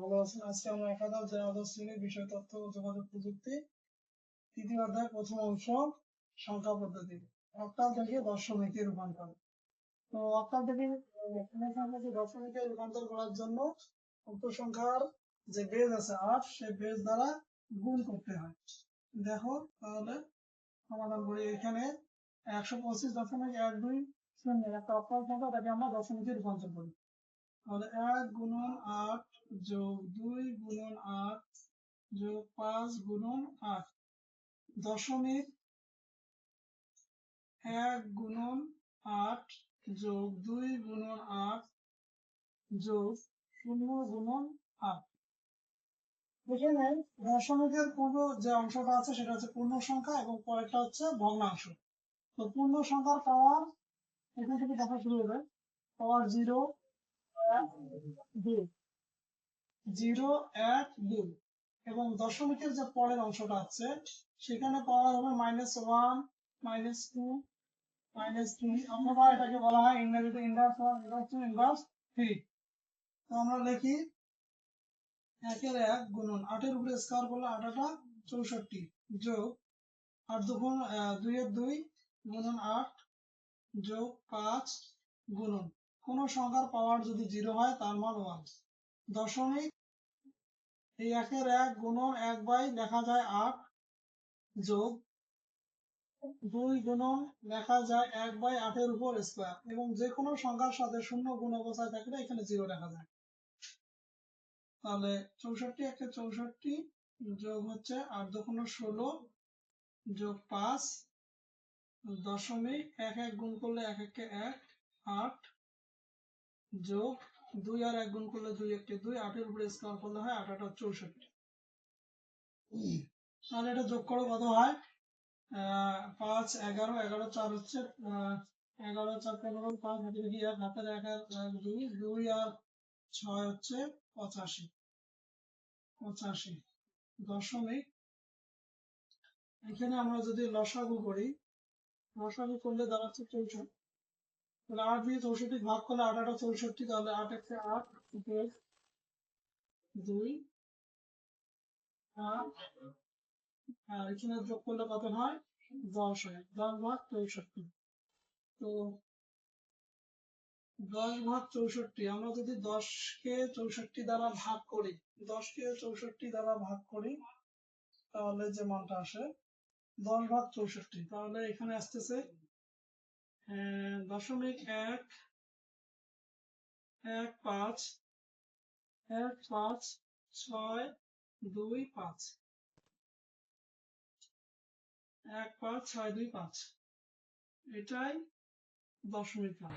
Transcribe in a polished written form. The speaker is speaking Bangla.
ভালো আছেন। আজকে আমরা একাদশ দ্বাদশ শ্রেণীর বিষয় তথ্য ও যোগাযোগ প্রযুক্তি তৃতীয় অধ্যায় প্রথম অংশ সংখ্যা পদ্ধতি অক্টাল থেকে দশমিকে রূপান্তর। তো অক্টাল থেকে পূর্ণ সংখ্যাকে দশমিকে রূপান্তর করার জন্য উক্ত সংখ্যার যে বেজ আছে 8 সেই বেজ দ্বারা গুণ করতে হয়। দেখো তাহলে সমাধান করি। এখানে 125.120 একটা অক্টাল সংখ্যা, তাকে আমরা দশমিকে রূপান্তর করি। তাহলে 1 গুণন 8 যোগ 2 গুণন 8 যোগ 5 গুণন 8 দশমিক 1 গুণন 8 যোগ 2 গুণন 8 যোগ 0 গুণন 8। এখানে দশমিকের পূর্ণ যে অংশটা আছে সেটা হচ্ছে পূর্ণ সংখ্যা এবং পরেরটা হচ্ছে ভগ্নাংশ। তো পূর্ণ সংখ্যার পাওয়ার এখান থেকে দেখা শুরু হবে। পাওয়ার 0 1 2 0 1 2 এবং দশমিকের যে পরের অংশটা আছে সেখানে পাওয়ার হবে -1 -2 -3 অথবা এটাকে বলা হয় ইংরেজিতে ইনভার্স 1 ইনভার্স 2 ইনভার্স 3। তো আমরা লিখি 1 এর 1 গুণন 8 এর উপরে স্কয়ার করলে 8 8 64 যোগ 8 2 এর 2 গুণন 8 যোগ 5 গুণন কোন সংখ্যার পাওয়ার যদি 0 হয় তার মান 1। দশমিক এই 1 এর 1 গুণন 1 লেখা যায় 8 যোগ 2 গুণন লেখা যায় 1/8 এর উপর স্কয়ার এবং যে কোনো সংখ্যার সাথে শূন্য গুণ অবস্থায় থাকলে এখানে 0 লেখা যায়। তাহলে 64 1 64 যোগ হচ্ছে 8 2 16 যোগ 5 দশমিক 1 1 গুণ করলে 1 1 1 8 যোগ 2 আর 1 গুণ করলে 2 1 2 8 এর উপরে স্কয়ার করলে হয় 8 8 64। তাহলে এটা যোগ করে কত হয় 5 11 11 4 হচ্ছে 11 4 15 5 হাতে লিখি 1 হাতের 1 আর 2 2 আর 6 হচ্ছে 85 85 দশমিক। এখানে আমরা যদি লসাগু করি, লসাগু করলে দাঁড়াচ্ছে 64। তাহলে 8 দিয়ে 64 ভাগ করলে 8 8 64, তাহলে 8 1 8 2 8 আর এখানে যোগ করলে কত হয় 10 হয়। 10 ভাগ 64। তো 10 ভাগ 64 আমরা যদি 10 কে 64 দ্বারা ভাগ করি, 10 কে 64 দ্বারা ভাগ করি তাহলে যে মানটা আসে 10 ভাগ 64, তাহলে এখানে আসতেছে 0.1 1 5 1 5 6 2 5 1 5 6 2 5 এটাই দশমিক মান।